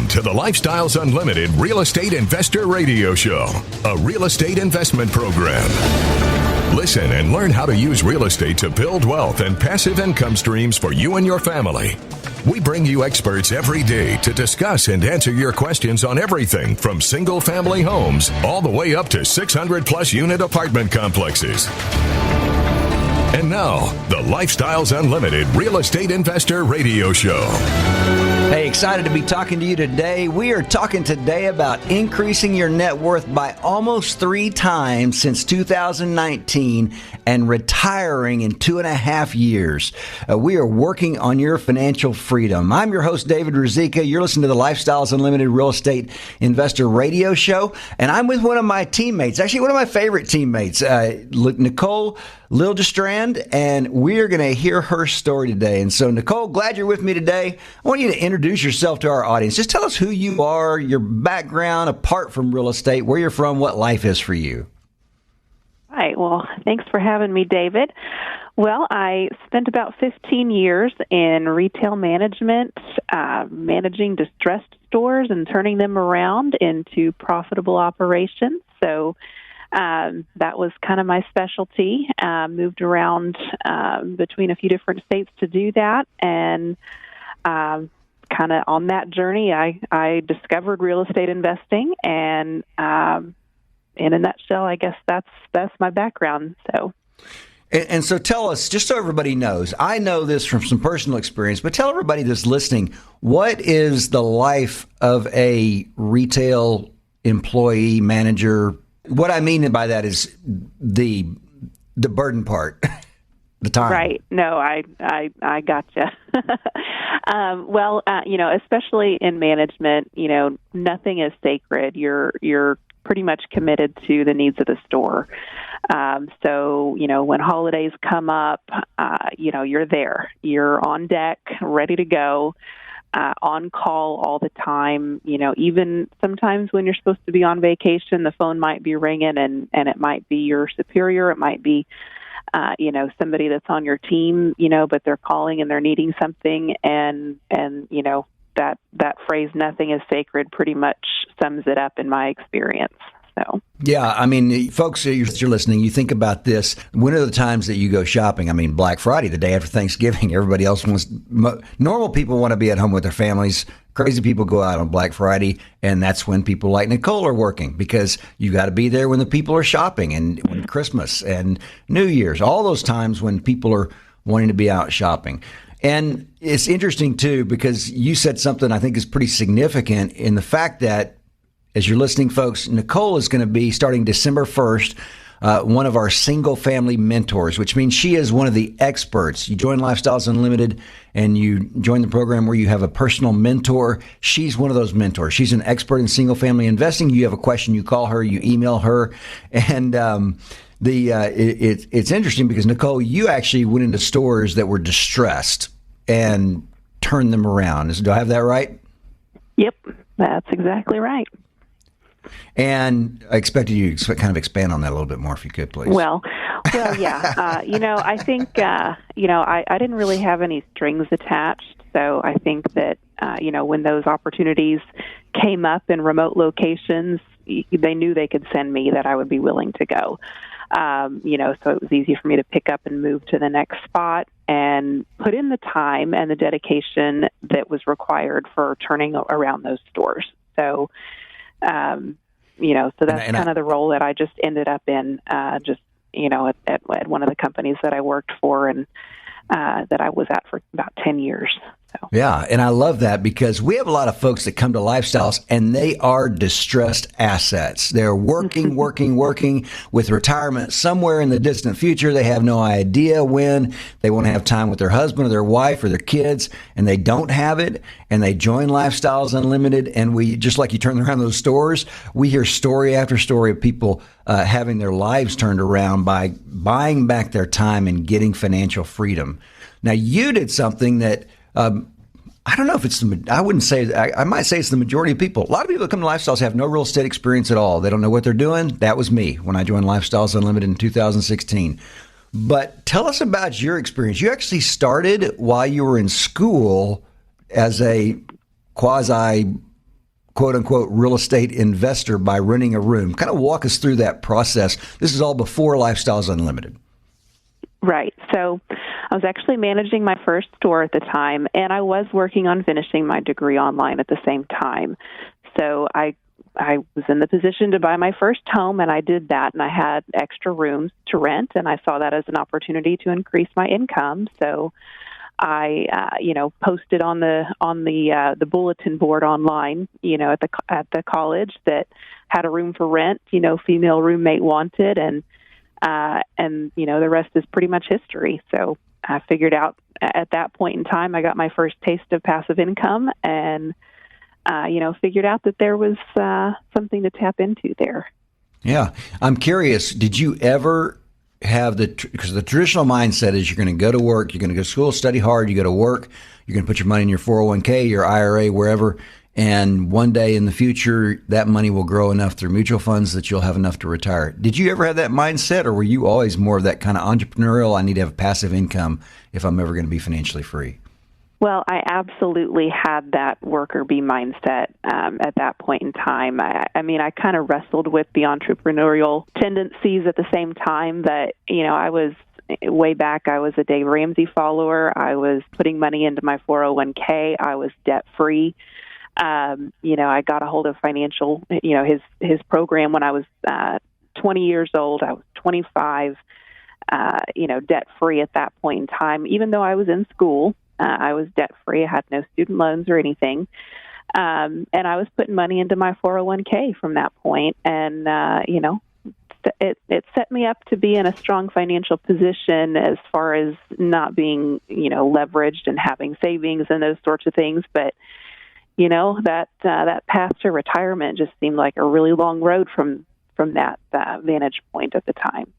to the Lifestyles Unlimited Real Estate Investor Radio Show, a real estate investment program. Listen and learn how to use real estate to build wealth and passive income streams for you and your family. We bring you experts every day to discuss and answer your questions on everything from single-family homes all the way up to 600-plus unit apartment complexes. And now, the Lifestyles Unlimited Real Estate Investor Radio Show. Hey, excited to be talking to you today. We are talking today about increasing your net worth by almost 3 times since 2019 and retiring in 2.5 years. We are working on your financial freedom. I'm your host, David Ruzicka. You're listening to the Lifestyles Unlimited Real Estate Investor Radio Show, and I'm with one of my teammates, actually one of my favorite teammates, Nicole Gillistrand, and we're going to hear her story today. And so, Nicole, glad you're with me today. I want you to introduce yourself to our audience. Just tell us who you are, your background apart from real estate, where you're from, what life is for you. Right. Well, thanks for having me, David. Well, I spent about 15 years in retail management, managing distressed stores and turning them around into profitable operations. So that was kind of my specialty. Moved around between a few different states to do that, and kind of on that journey, I discovered real estate investing, and in a nutshell, I guess that's my background. So. And so tell us, just so everybody knows, I know this from some personal experience, but tell everybody that's listening, what is the life of a retail employee, manager? What I mean by that is the burden part, the time. Right. No, I gotcha. Well, especially in management, nothing is sacred. You're pretty much committed to the needs of the store. So, when holidays come up, you're there. You're on deck, ready to go. On call all the time. Even sometimes when you're supposed to be on vacation, the phone might be ringing and it might be your superior. It might be, somebody that's on your team, but they're calling and they're needing something. And that phrase, nothing is sacred, pretty much sums it up in my experience. So. Yeah, I mean, folks, you're listening, you think about this. When are the times that you go shopping? I mean, Black Friday, the day after Thanksgiving, everybody else normal people want to be at home with their families. Crazy people go out on Black Friday, and that's when people like Nicole are working, because you got to be there when the people are shopping, and when Christmas and New Year's, all those times when people are wanting to be out shopping. And it's interesting, too, because you said something I think is pretty significant in the fact that, as you're listening, folks, Nicole is going to be, starting December 1st, one of our single-family mentors, which means she is one of the experts. You join Lifestyles Unlimited, and you join the program where you have a personal mentor. She's one of those mentors. She's an expert in single-family investing. You have a question, you call her, you email her. And it's interesting because, Nicole, you actually went into stores that were distressed and turned them around. Do I have that right? Yep, that's exactly right. And I expected you to kind of expand on that a little bit more, if you could, please. Well, yeah. I think, I didn't really have any strings attached. So I think that, when those opportunities came up in remote locations, they knew they could send me, that I would be willing to go. So it was easy for me to pick up and move to the next spot and put in the time and the dedication that was required for turning around those stores. So, so that's kind of the role that I just ended up in, at one of the companies that I worked for and that I was at for about 10 years. So. Yeah, and I love that because we have a lot of folks that come to Lifestyles and they are distressed assets. They're working with retirement somewhere in the distant future. They have no idea when. They want to have time with their husband or their wife or their kids, and they don't have it, and they join Lifestyles Unlimited, and we, just like you turn around those stores, we hear story after story of people having their lives turned around by buying back their time and getting financial freedom. Now, you did something that I don't know if it's I wouldn't say, I might say it's the majority of people. A lot of people that come to Lifestyles have no real estate experience at all. They don't know what they're doing. That was me when I joined Lifestyles Unlimited in 2016. But tell us about your experience. You actually started while you were in school as a quasi quote unquote real estate investor by renting a room. Kind of walk us through that process. This is all before Lifestyles Unlimited. Right. So I was actually managing my first store at the time, and I was working on finishing my degree online at the same time. So I was in the position to buy my first home, and I did that, and I had extra rooms to rent, and I saw that as an opportunity to increase my income. So I, posted on the bulletin board online, at the college that had a room for rent, female roommate wanted, and the rest is pretty much history. So I figured out at that point in time, I got my first taste of passive income, and figured out that there was something to tap into there. Yeah. I'm curious, did you ever have because the traditional mindset is you're going to go to work, you're going to go to school, study hard, you go to work, you're going to put your money in your 401k, your IRA, wherever, and one day in the future, that money will grow enough through mutual funds that you'll have enough to retire. Did you ever have that mindset, or were you always more of that kind of entrepreneurial, I need to have passive income if I'm ever going to be financially free? Well, I absolutely had that worker bee mindset at that point in time. I kind of wrestled with the entrepreneurial tendencies at the same time that, I was way back, I was a Dave Ramsey follower. I was putting money into my 401k. I was debt-free. I got a hold of financial, his program when I was 20 years old. I was 25, debt-free at that point in time, even though I was in school. I was debt-free. I had no student loans or anything. And I was putting money into my 401k from that point. And, it set me up to be in a strong financial position as far as not being, leveraged and having savings and those sorts of things. But, that path to retirement just seemed like a really long road from that vantage point at the time.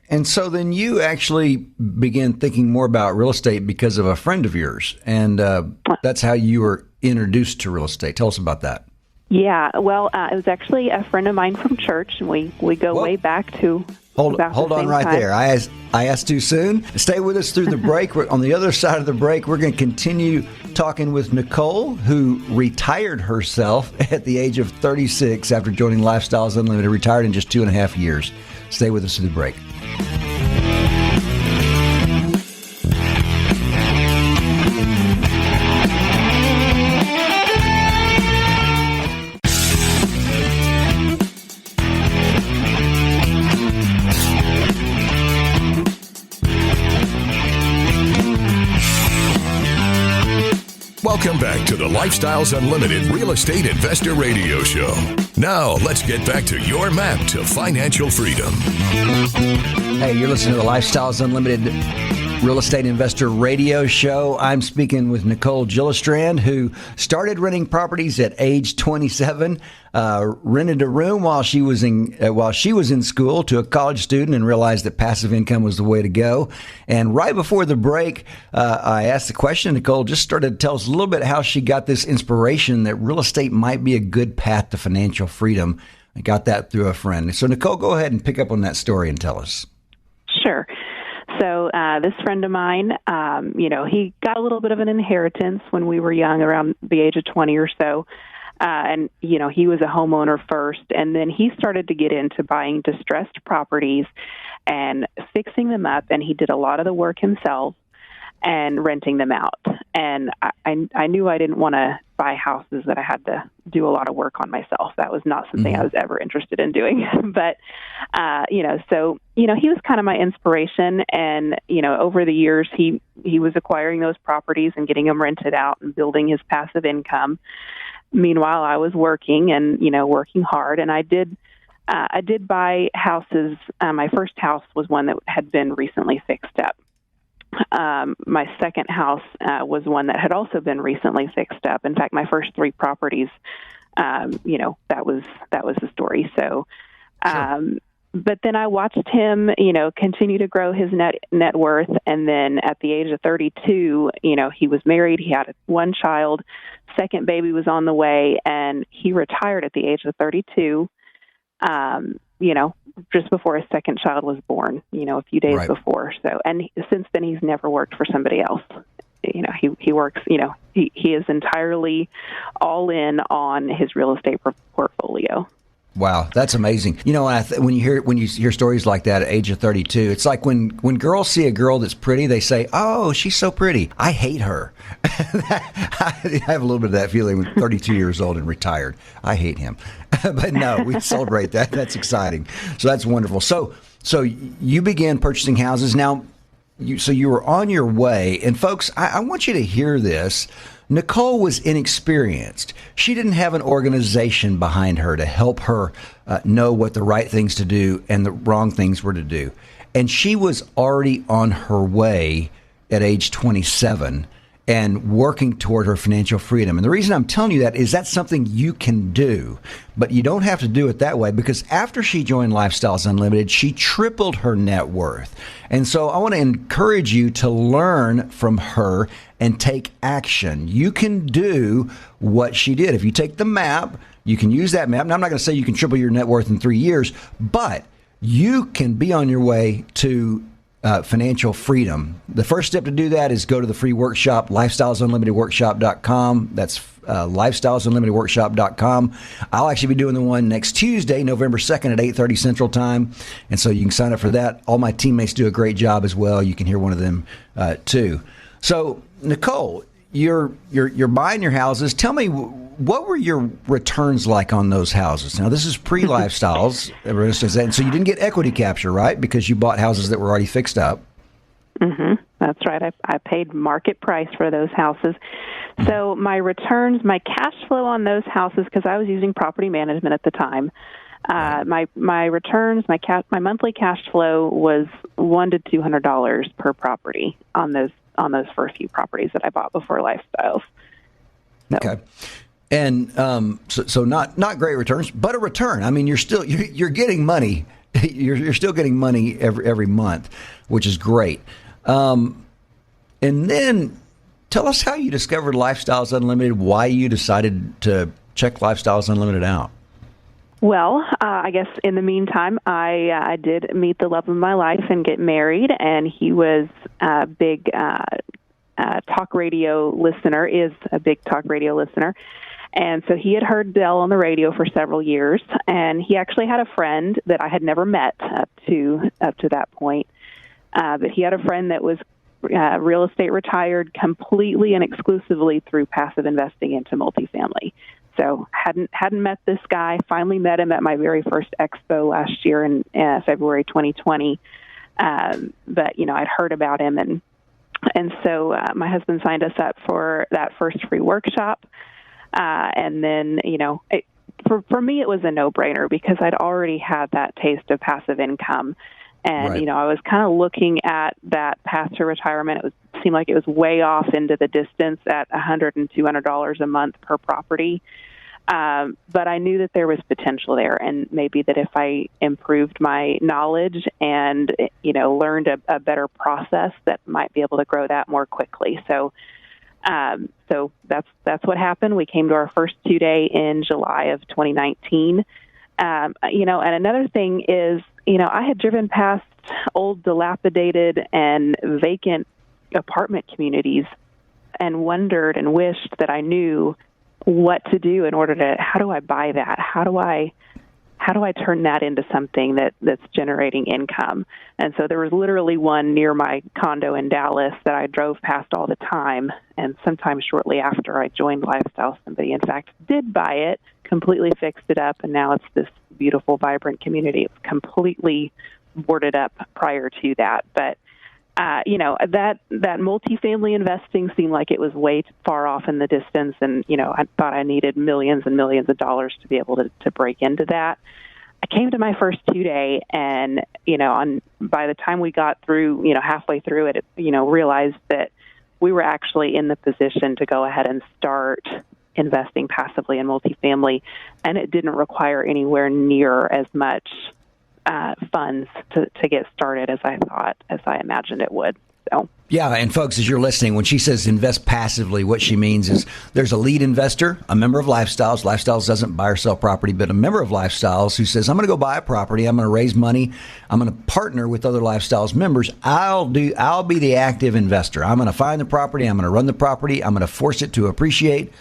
And so then you actually began thinking more about real estate because of a friend of yours, and that's how you were introduced to real estate. Tell us about that. Yeah, well, it was actually a friend of mine from church, and we go way back to Hold on right there. I asked too soon. Stay with us through the break. On the other side of the break, we're going to continue talking with Nicole, who retired herself at the age of 36 after joining Lifestyles Unlimited, retired in just 2.5 years. Stay with us through the break. Welcome back to the Lifestyles Unlimited Real Estate Investor Radio Show. Now, let's get back to your map to financial freedom. Hey, you're listening to the Lifestyles Unlimited Real Estate Investor Radio Show. I'm speaking with Nicole Gillistrand, who started renting properties at age 27, rented a room while she was in school to a college student, and realized that passive income was the way to go. And right before the break, I asked the question. Nicole just started to tell us a little bit how she got this inspiration that real estate might be a good path to financial freedom. I got that through a friend. So Nicole, go ahead and pick up on that story and tell us. Sure. So this friend of mine, he got a little bit of an inheritance when we were young, around the age of 20 or so. And he was a homeowner first, and then he started to get into buying distressed properties and fixing them up, and he did a lot of the work himself and renting them out. And I knew I didn't want to buy houses that I had to do a lot of work on myself. That was not something I was ever interested in doing. But, he was kind of my inspiration. And, over the years, he was acquiring those properties and getting them rented out and building his passive income. Meanwhile, I was working and, working hard. And I did buy houses. My first house was one that had been recently fixed up. My second house was one that had also been recently fixed up. In fact, my first 3 properties, that was the story. So, but then I watched him, continue to grow his net worth. And then at the age of 32, he was married. He had 1 child. Second baby was on the way, and he retired at the age of 32. Just before his second child was born, a few days before. So, and since then, he's never worked for somebody else he works, he is entirely all in on his real estate portfolio. Wow, that's amazing. When you hear stories like that at age of 32, it's like when girls see a girl that's pretty, they say, "Oh, she's so pretty. I hate her." I have a little bit of that feeling when 32 years old and retired. I hate him. But no, we celebrate that. That's exciting. So that's wonderful. So you began purchasing houses. Now, you were on your way. And folks, I want you to hear this. Nicole was inexperienced. She didn't have an organization behind her to help her know what the right things to do and the wrong things were to do. And she was already on her way at age 27 and working toward her financial freedom. And the reason I'm telling you that is that's something you can do, but you don't have to do it that way, because after she joined Lifestyles Unlimited, she tripled her net worth. And so I want to encourage you to learn from her and take action. You can do what she did. If you take the map, you can use that map. Now, I'm not going to say you can triple your net worth in 3 years, but you can be on your way to financial freedom. The first step to do that is go to the free workshop, lifestylesunlimitedworkshop.com. That's lifestylesunlimitedworkshop.com. I'll actually be doing the one next Tuesday, November 2nd at 8:30 Central Time. And so you can sign up for that. All my teammates do a great job as well. You can hear one of them too. So, Nicole, you're buying your houses. Tell me, what were your returns like on those houses? Now, this is pre-Lifestyles, and so you didn't get equity capture, right? Because you bought houses that were already fixed up. Mm-hmm. That's right. I paid market price for those houses. So my returns, my cash flow on those houses, because I was using property management at the time, my returns, my monthly cash flow was $100 to $200 per property on those first few properties that I bought before Lifestyles. So. Okay. And so not great returns, but a return. I mean, you're getting money. You're still getting money every month, which is great. And then tell us how you discovered Lifestyles Unlimited, why you decided to check Lifestyles Unlimited out. Well, I guess in the meantime, I did meet the love of my life and get married, and he was a big talk radio listener, is a big talk radio listener. And so he had heard Del on the radio for several years, and he actually had a friend that I had never met up to that point. But he had a friend that was real estate retired completely and exclusively through passive investing into multifamily. So hadn't met this guy. Finally met him at my very first expo last year in February 2020. But I'd heard about him, and so my husband signed us up for that first free workshop. And then, for me, it was a no-brainer because I'd already had that taste of passive income. And, right. I was kind of looking at that path to retirement. It seemed like it was way off into the distance at $100 and $200 a month per property. But I knew that there was potential there, and maybe that if I improved my knowledge and, learned a better process, that might be able to grow that more quickly. So that's what happened. We came to our first 2-day in July of 2019. And another thing is, I had driven past old dilapidated and vacant apartment communities and wondered and wished that I knew what to do in order to, how do I buy that? How do I turn that into something that's generating income? And so there was literally one near my condo in Dallas that I drove past all the time. And sometime shortly after I joined Lifestyle, somebody, in fact, did buy it, completely fixed it up, and now it's this beautiful, vibrant community. It was completely boarded up prior to that. But, that multifamily investing seemed like it was way far off in the distance. And, I thought I needed millions and millions of dollars to be able to break into that. I came to my first 2-day and, by the time we got through, halfway through it, realized that we were actually in the position to go ahead and start investing passively in multifamily, and it didn't require anywhere near as much funds to get started as I imagined it would. So Yeah, and folks, as you're listening, when she says invest passively, what she means is there's a lead investor, a member of Lifestyles. Lifestyles doesn't buy or sell property, but a member of Lifestyles who says, I'm going to go buy a property. I'm going to raise money. I'm going to partner with other Lifestyles members. I'll be the active investor. I'm going to find the property. I'm going to run the property. I'm going to force it to appreciate.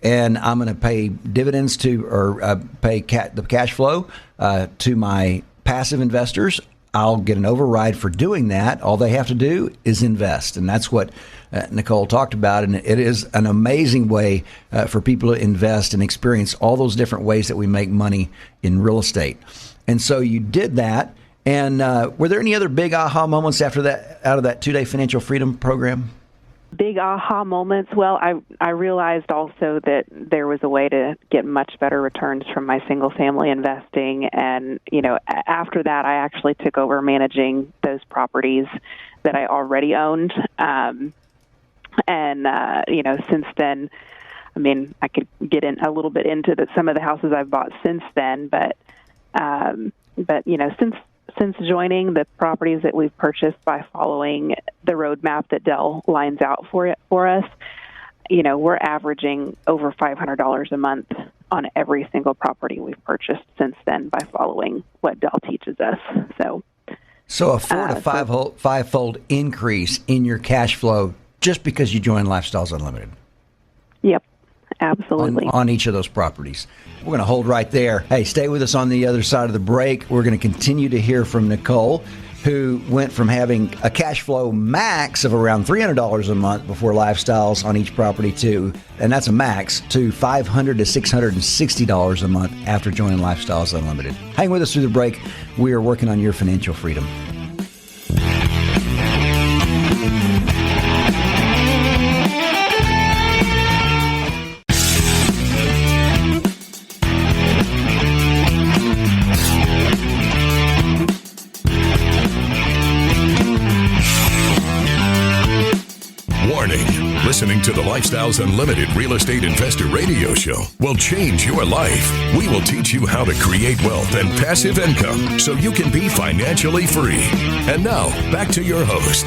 And I'm going to pay dividends pay the cash flow to my passive investors. I'll get an override for doing that. All they have to do is invest. And that's what Nicole talked about. And it is an amazing way for people to invest and experience all those different ways that we make money in real estate. And so you did that. And were there any other big aha moments after that, out of that 2-day financial freedom program? Big aha moments. Well, I realized also that there was a way to get much better returns from my single family investing. And, after that, I actually took over managing those properties that I already owned. Since then, I could get in a little bit into some of the houses I've bought since then, but since joining, the properties that we've purchased by following the roadmap that Dell lines out for us, we're averaging over $500 a month on every single property we've purchased since then by following what Dell teaches us. So a 4 to 5-fold increase in your cash flow just because you joined Lifestyles Unlimited. Yep. Absolutely. On each of those properties. We're going to hold right there. Hey, stay with us on the other side of the break. We're going to continue to hear from Nicole, who went from having a cash flow max of around $300 a month before Lifestyles on each property and that's a max, to $500 to $660 a month after joining Lifestyles Unlimited. Hang with us through the break. We are working on your financial freedom. Listening to the Lifestyles Unlimited Real Estate Investor Radio Show will change your life. We will teach you how to create wealth and passive income so you can be financially free. And now, back to your host.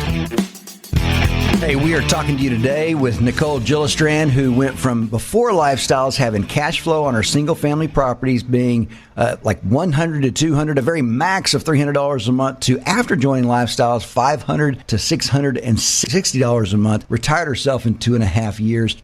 Hey, we are talking to you today with Nicole Gillistrand, who went from before Lifestyles having cash flow on her single-family properties being like $100 to $200, a very max of $300 a month, to after joining Lifestyles, $500 to $660 a month, retired herself in 2.5 years.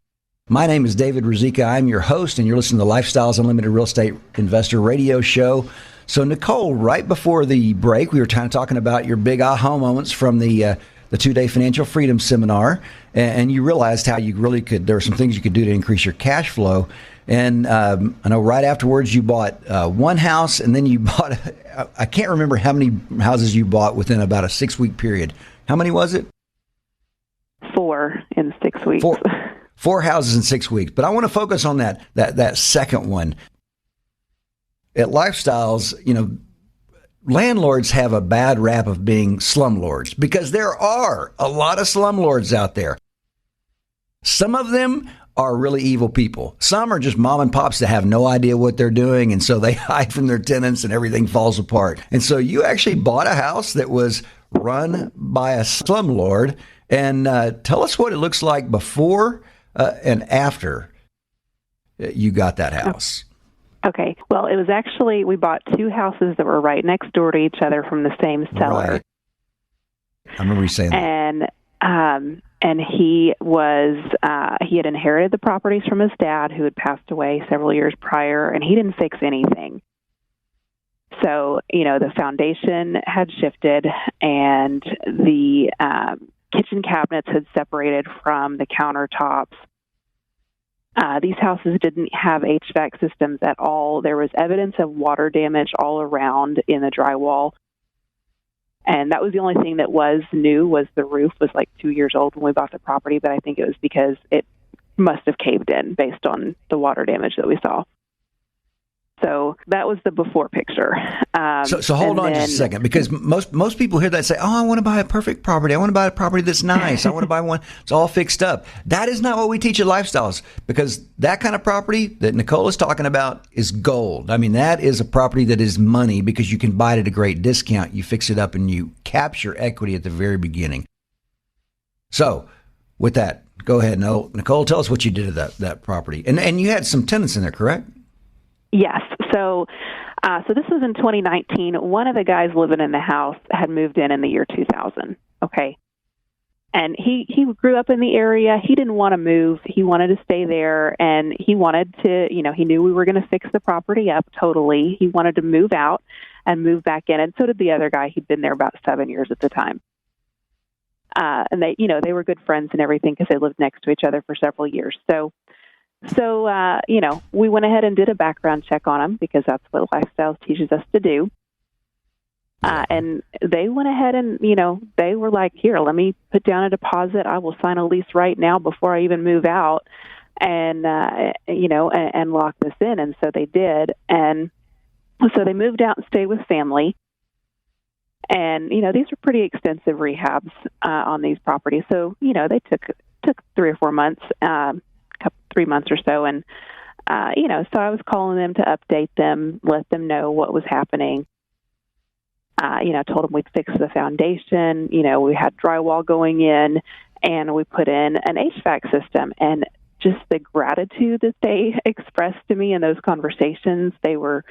My name is David Ruzicka. I'm your host, and you're listening to the Lifestyles Unlimited Real Estate Investor Radio Show. So, Nicole, right before the break, we were kind of talking about your big aha moments from the 2-day financial freedom seminar, and you realized how you really could, there were some things you could do to increase your cash flow. And I know right afterwards you bought one house, and then you bought, I can't remember how many houses you bought within about a 6-week period. How many was it? 4 in 6 weeks. Four houses in 6 weeks. But I want to focus on that second one. At Lifestyles, landlords have a bad rap of being slumlords because there are a lot of slumlords out there. Some of them are really evil people. Some are just mom and pops that have no idea what they're doing, and so they hide from their tenants and everything falls apart. And so you actually bought a house that was run by a slumlord, and tell us what it looks like before and after you got that house. Okay. Well, it was actually, we bought 2 houses that were right next door to each other from the same seller. Right. I remember you saying that. And he had inherited the properties from his dad, who had passed away several years prior, and he didn't fix anything. So, the foundation had shifted, and the kitchen cabinets had separated from the countertops. These houses didn't have HVAC systems at all. There was evidence of water damage all around in the drywall. And that was the only thing that was new, was the roof was like 2 years old when we bought the property, but I think it was because it must have caved in based on the water damage that we saw. So that was the before picture. So hold on just a second, because most people hear that and say, oh, I want to buy a perfect property. I want to buy a property that's nice. I want to buy one that's all fixed up. That is not what we teach at Lifestyles, because that kind of property that Nicole is talking about is gold. I mean, that is a property that is money because you can buy it at a great discount. You fix it up and you capture equity at the very beginning. So with that, go ahead, Nicole, tell us what you did to that property. And you had some tenants in there, correct? Yes. So this was in 2019. One of the guys living in the house had moved in the year 2000. Okay. And he grew up in the area. He didn't want to move. He wanted to stay there, and he wanted to, he knew we were going to fix the property up totally. He wanted to move out and move back in, and so did the other guy. He'd been there about 7 years at the time. And they were good friends and everything because they lived next to each other for several years. So we went ahead and did a background check on him because that's what Lifestyles teaches us to do. And they went ahead and, they were like, here, let me put down a deposit. I will sign a lease right now before I even move out and lock this in. And so they did. And so they moved out and stayed with family. And, these were pretty extensive rehabs on these properties. So, they took 3 or 4 months, 3 months or so. And, so I was calling them to update them, let them know what was happening. Told them we'd fix the foundation. We had drywall going in, and we put in an HVAC system. And just the gratitude that they expressed to me in those conversations, they were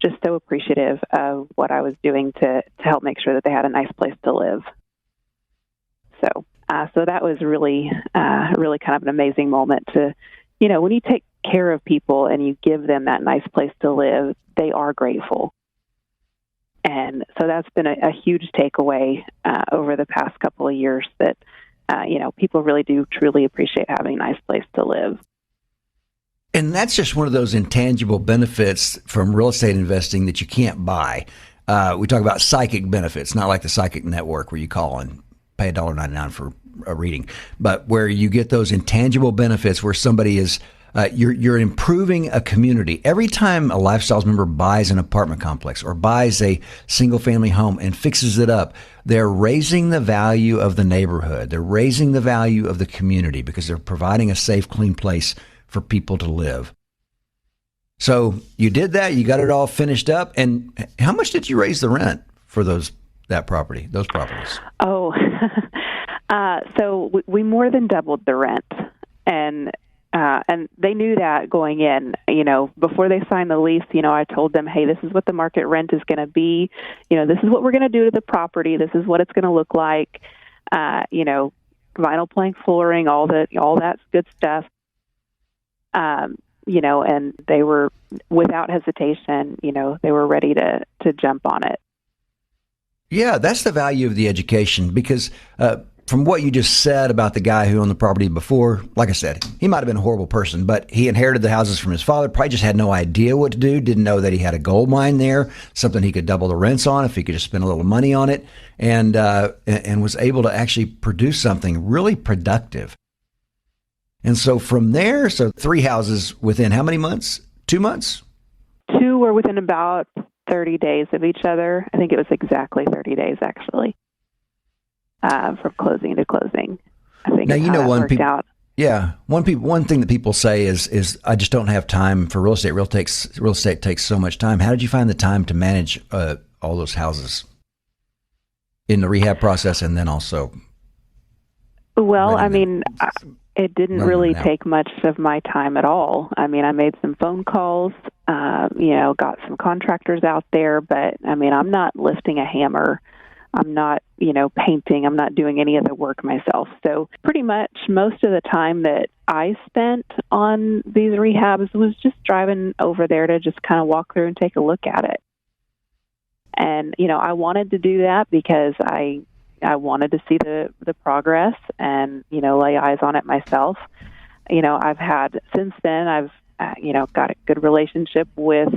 just so appreciative of what I was doing to help make sure that they had a nice place to live. So that was really kind of an amazing moment to, when you take care of people and you give them that nice place to live, they are grateful. And so that's been a huge takeaway over the past couple of years that, people really do truly appreciate having a nice place to live. And that's just one of those intangible benefits from real estate investing that you can't buy. We talk about psychic benefits, not like the Psychic Network where you call and pay $1.99 for a reading, but where you get those intangible benefits where somebody is you're improving a community. Every time a Lifestyles member buys an apartment complex or buys a single family home and fixes it up, they're raising the value of the neighborhood. They're raising the value of the community because they're providing a safe, clean place for people to live. So you did that. You got it all finished up. And how much did you raise the rent for those properties? Oh, so we more than doubled the rent. And they knew that going in, before they signed the lease, I told them, hey, this is what the market rent is going to be. This is what we're going to do to the property. This is what it's going to look like. Vinyl plank flooring, all that good stuff. And they were, without hesitation, they were ready to jump on it. Yeah, that's the value of the education because, from what you just said about the guy who owned the property before, like I said, he might have been a horrible person, but he inherited the houses from his father, probably just had no idea what to do, didn't know that he had a gold mine there, something he could double the rents on if he could just spend a little money on it, and was able to actually produce something really productive. And so from there, 3 houses within how many months? 2 months? 2 were within about 30 days of each other. I think it was exactly 30 days, actually. From closing to closing, I think. Now worked out. Yeah, one thing that people say is I just don't have time for real estate. Real estate takes so much time. How did you find the time to manage all those houses in the rehab process, and then also? Well, it didn't really take much of my time at all. I made some phone calls, got some contractors out there, but I'm not lifting a hammer. I'm not, painting. I'm not doing any of the work myself. So pretty much most of the time that I spent on these rehabs was just driving over there to just kind of walk through and take a look at it. And, I wanted to do that because I wanted to see the progress and, lay eyes on it myself. I've had, since then, I've, got a good relationship with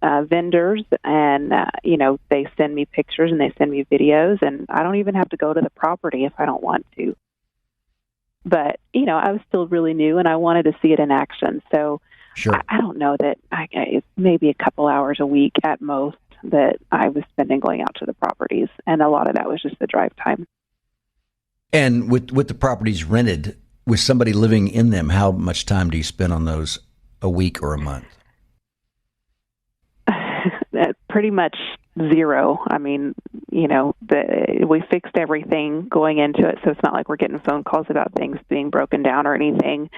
vendors, and they send me pictures and they send me videos, and I don't even have to go to the property if I don't want to. But I was still really new, and I wanted to see it in action. So sure. I don't know that it's maybe a couple hours a week at most that I was spending going out to the properties, and a lot of that was just the drive time. And with the properties rented, with somebody living in them, how much time do you spend on those, a week or a month? pretty much zero. I mean, we fixed everything going into it, so it's not like we're getting phone calls about things being broken down or anything.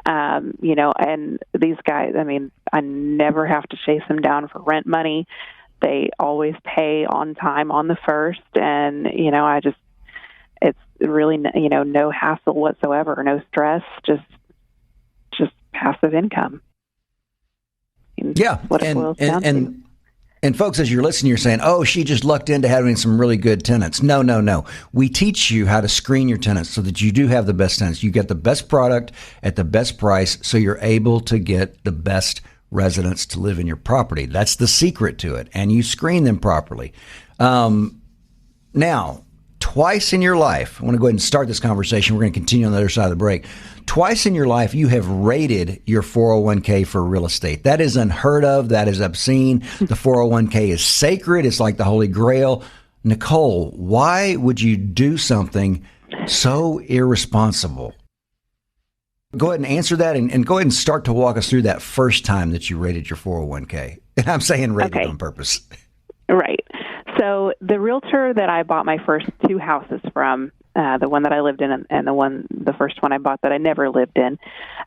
And these guys, I mean, I never have to chase them down for rent money. They always pay on time on the first, and it's really no hassle whatsoever, no stress, just passive income. Yeah, what it boils down to. And folks, as you're listening, you're saying, oh, she just lucked into having some really good tenants. No. We teach you how to screen your tenants so that you do have the best tenants. You get the best product at the best price, so you're able to get the best residents to live in your property. That's the secret to it. And you screen them properly. Now, twice in your life, I want to go ahead and start this conversation. We're going to continue on the other side of the break. Twice in your life, you have rated your 401k for real estate. That is unheard of. That is obscene. The 401k is sacred. It's like the Holy Grail. Nicole, why would you do something so irresponsible? Go ahead and answer that, and go ahead and start to walk us through that first time that you rated your 401k. And I'm saying rated on purpose. Right. So the realtor that I bought my first two houses from, the one that I lived in and the first one I bought that I never lived in,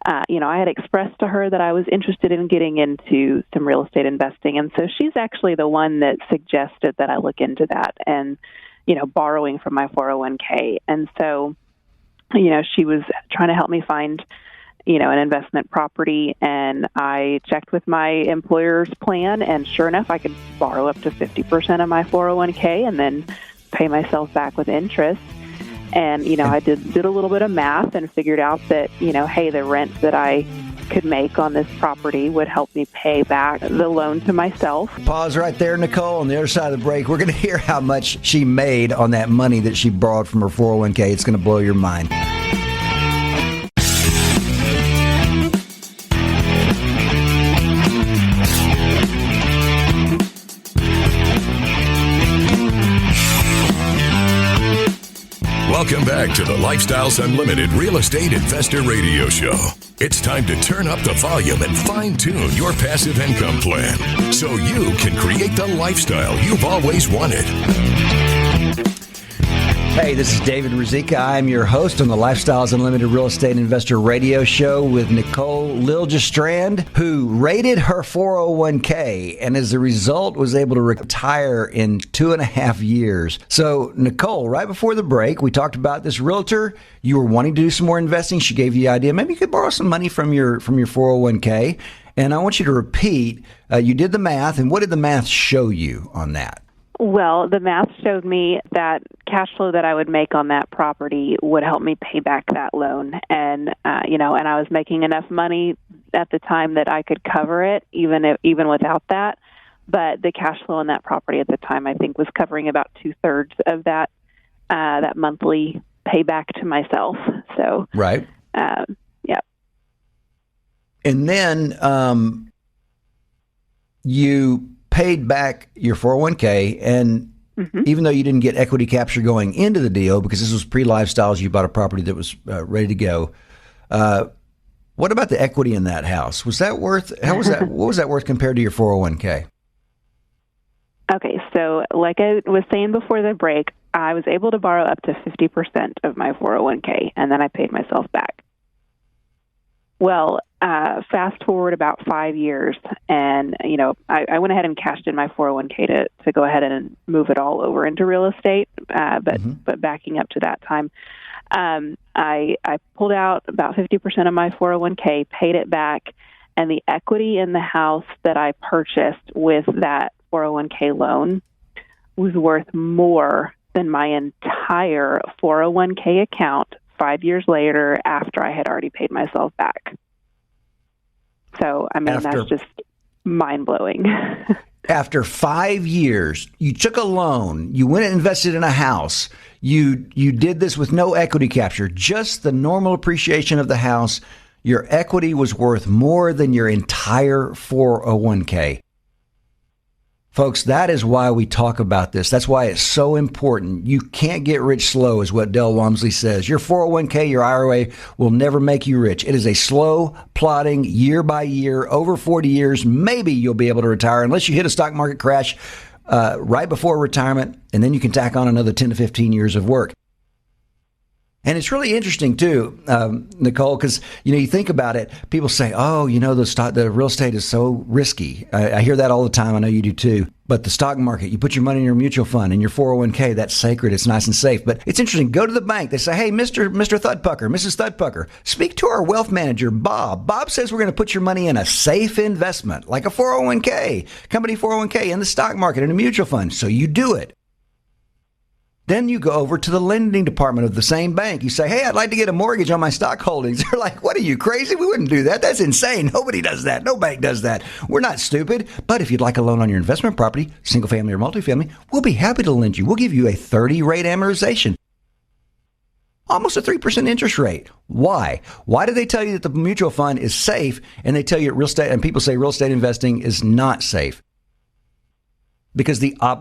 I had expressed to her that I was interested in getting into some real estate investing. And so she's actually the one that suggested that I look into that and, borrowing from my 401k. And so, she was trying to help me find, an investment property, and I checked with my employer's plan, and sure enough, I could borrow up to 50% of my 401k and then pay myself back with interest. And, I did a little bit of math and figured out that, hey, the rent that I could make on this property would help me pay back the loan to myself. Pause right there, Nicole. On the other side of the break, we're going to hear how much she made on that money that she borrowed from her 401k. It's going to blow your mind. Welcome back to the Lifestyles Unlimited Real Estate Investor Radio Show. It's time to turn up the volume and fine-tune your passive income plan so you can create the lifestyle you've always wanted. Hey, this is David Ruzicka. I'm your host on the Lifestyles Unlimited Real Estate Investor Radio Show with Nicole Gillistrand, who rated her 401k and as a result was able to retire in 2.5 years. So, Nicole, right before the break, we talked about this realtor. You were wanting to do some more investing. She gave you the idea. Maybe you could borrow some money from your 401k. And I want you to repeat, you did the math, and what did the math show you on that? Well, the math showed me that cash flow that I would make on that property would help me pay back that loan. And, and I was making enough money at the time that I could cover it, even without that. But the cash flow on that property at the time, I think, was covering about 2/3 of that monthly payback to myself. So, right. Yeah. And then you paid back your 401k, and even though you didn't get equity capture going into the deal, because this was pre-Lifestyles, you bought a property that was ready to go. What about the equity in that house? Was that worth? What was that worth compared to your 401k? Okay, so like I was saying before the break, I was able to borrow up to 50% of my 401k, and then I paid myself back. Well, fast forward about 5 years, and, I went ahead and cashed in my 401k to go ahead and move it all over into real estate. But backing up to that time, I pulled out about 50% of my 401k, paid it back, and the equity in the house that I purchased with that 401k loan was worth more than my entire 401k account 5 years later after I had already paid myself back. So, that's just mind-blowing. After 5 years, you took a loan, you went and invested in a house, you did this with no equity capture, just the normal appreciation of the house. Your equity was worth more than your entire 401k. Folks, that is why we talk about this. That's why it's so important. You can't get rich slow, is what Del Walmsley says. Your 401k, your IRA will never make you rich. It is a slow, plodding, year by year, over 40 years. Maybe you'll be able to retire unless you hit a stock market crash right before retirement, and then you can tack on another 10 to 15 years of work. And it's really interesting, too, Nicole, because, you think about it. People say, the real estate is so risky. I hear that all the time. I know you do, too. But the stock market, you put your money in your mutual fund and your 401k, that's sacred. It's nice and safe. But it's interesting. Go to the bank. They say, hey, Mr. Thudpucker, Mrs. Thudpucker, speak to our wealth manager, Bob. Bob says we're going to put your money in a safe investment, like a 401k, company 401k, in the stock market, in a mutual fund. So you do it. Then you go over to the lending department of the same bank. You say, hey, I'd like to get a mortgage on my stock holdings. They're like, what, are you crazy? We wouldn't do that. That's insane. Nobody does that. No bank does that. We're not stupid. But if you'd like a loan on your investment property, single family or multifamily, we'll be happy to lend you. We'll give you a 30 rate amortization. Almost a 3% interest rate. Why? Why do they tell you that the mutual fund is safe and they tell you real estate, and people say real estate investing is not safe? Because I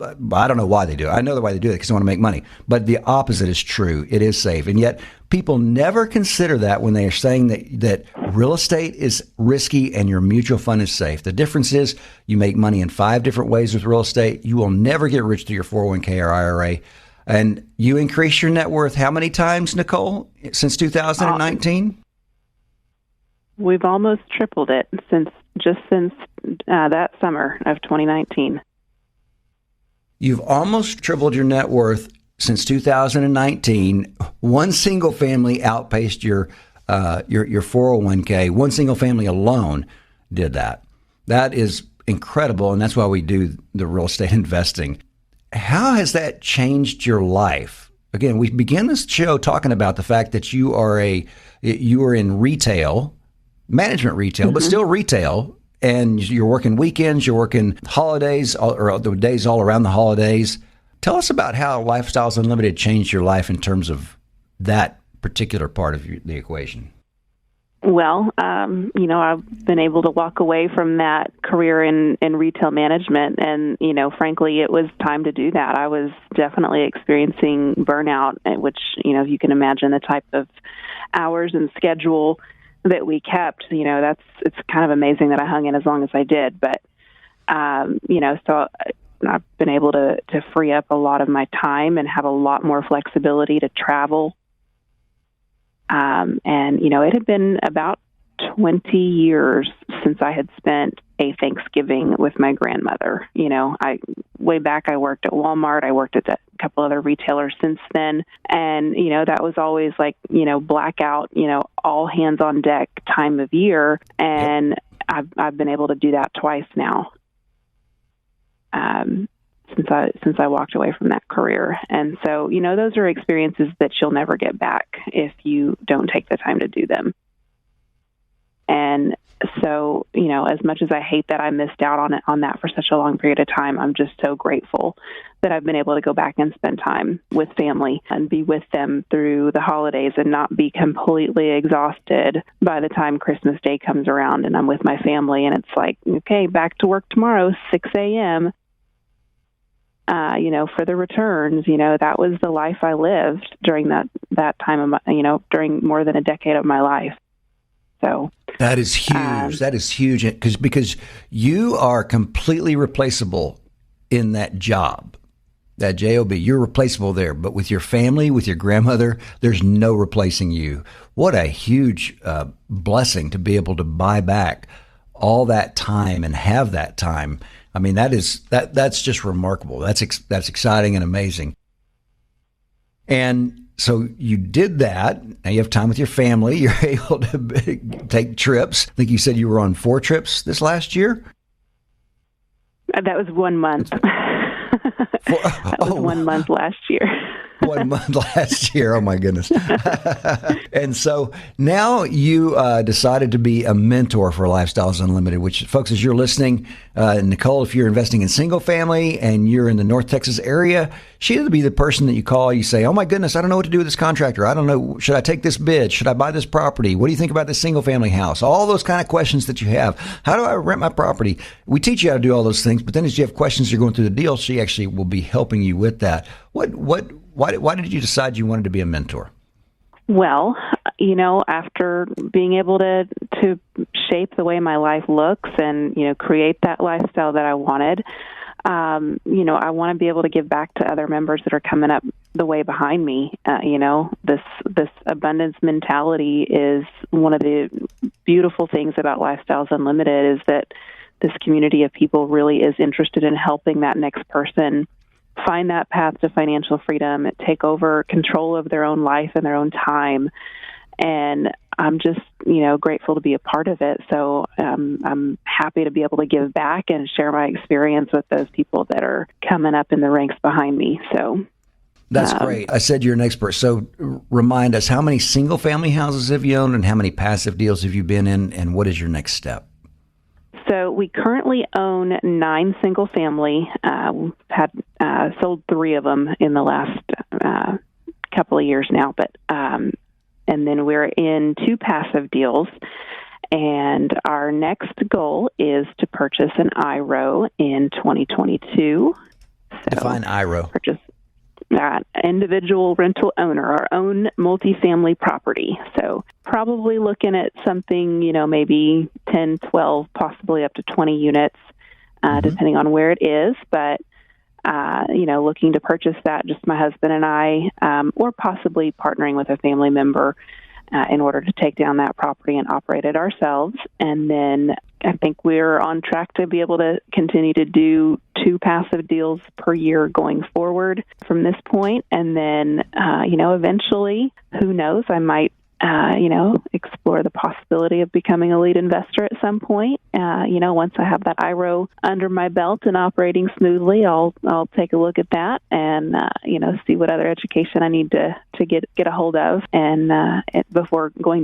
don't know why they do it. I know why they do it, because they want to make money. But the opposite is true. It is safe. And yet people never consider that when they are saying that real estate is risky and your mutual fund is safe. The difference is you make money in 5 different ways with real estate. You will never get rich through your 401k or IRA. And you increase your net worth how many times, Nicole, since 2019? We've almost tripled it since that summer of 2019. You've almost tripled your net worth since 2019. One single family outpaced your 401k. One single family alone did that. That is incredible, and that's why we do the real estate investing. How has that changed your life? Again, we began this show talking about the fact that you are in retail, management retail, but still retail. And you're working weekends, you're working holidays, or the days all around the holidays. Tell us about how Lifestyles Unlimited changed your life in terms of that particular part of the equation. Well, I've been able to walk away from that career in retail management. And, frankly, it was time to do that. I was definitely experiencing burnout, which, if you can imagine the type of hours and schedule that we kept, it's kind of amazing that I hung in as long as I did. But, so I've been able to free up a lot of my time and have a lot more flexibility to travel. It had been about 20 years since I had spent a Thanksgiving with my grandmother. Way back I worked at Walmart. I worked at a couple other retailers since then. And, that was always like, blackout, all hands on deck time of year. And I've been able to do that twice now. Since I walked away from that career. And so, those are experiences that you'll never get back if you don't take the time to do them. And so, as much as I hate that I missed out on that for such a long period of time, I'm just so grateful that I've been able to go back and spend time with family and be with them through the holidays and not be completely exhausted by the time Christmas Day comes around and I'm with my family and it's like, okay, back to work tomorrow, 6 a.m., for the returns. That was the life I lived during that time of my, during more than a decade of my life. So that is huge. That is huge because you are completely replaceable in that job, that job. You're replaceable there, but with your family, with your grandmother, there's no replacing you. What a huge blessing to be able to buy back all that time and have that time. I mean, that's just remarkable. That's exciting and amazing. And so you did that. Now you have time with your family. You're able to take trips. I think you said you were on 4 trips this last year. That was 1 month. That was 1 month last year. 1 month last year. Oh, my goodness. And so now you decided to be a mentor for Lifestyles Unlimited, which, folks, as you're listening, Nicole, if you're investing in single family and you're in the North Texas area, she'll be the person that you call. You say, oh, my goodness, I don't know what to do with this contractor. I don't know. Should I take this bid? Should I buy this property? What do you think about this single family house? All those kind of questions that you have. How do I rent my property? We teach you how to do all those things, but then as you have questions, you're going through the deal, she actually will be helping you with that. Why did you decide you wanted to be a mentor? Well, after being able to shape the way my life looks and, create that lifestyle that I wanted, I want to be able to give back to other members that are coming up the way behind me. This abundance mentality is one of the beautiful things about Lifestyles Unlimited, is that this community of people really is interested in helping that next person find that path to financial freedom, take over control of their own life and their own time. And I'm just, grateful to be a part of it. So I'm happy to be able to give back and share my experience with those people that are coming up in the ranks behind me. So that's great. I said you're an expert. So remind us, how many single family houses have you owned and how many passive deals have you been in, and what is your next step? So we currently own 9 single family. Had sold 3 of them in the last couple of years now, but and then we're in 2 passive deals. And our next goal is to purchase an IRO in 2022. So define IRO. Purchase individual rental owner, our own multifamily property. So probably looking at something, maybe 10, 12, possibly up to 20 units, depending on where it is. But, looking to purchase that, just my husband and I, or possibly partnering with a family member in order to take down that property and operate it ourselves. And then I think we're on track to be able to continue to do 2 passive deals per year going forward from this point. And then, eventually, who knows, I might, explore the possibility of becoming a lead investor at some point. Once I have that IRO under my belt and operating smoothly, I'll take a look at that and, see what other education I need to get a hold of and before going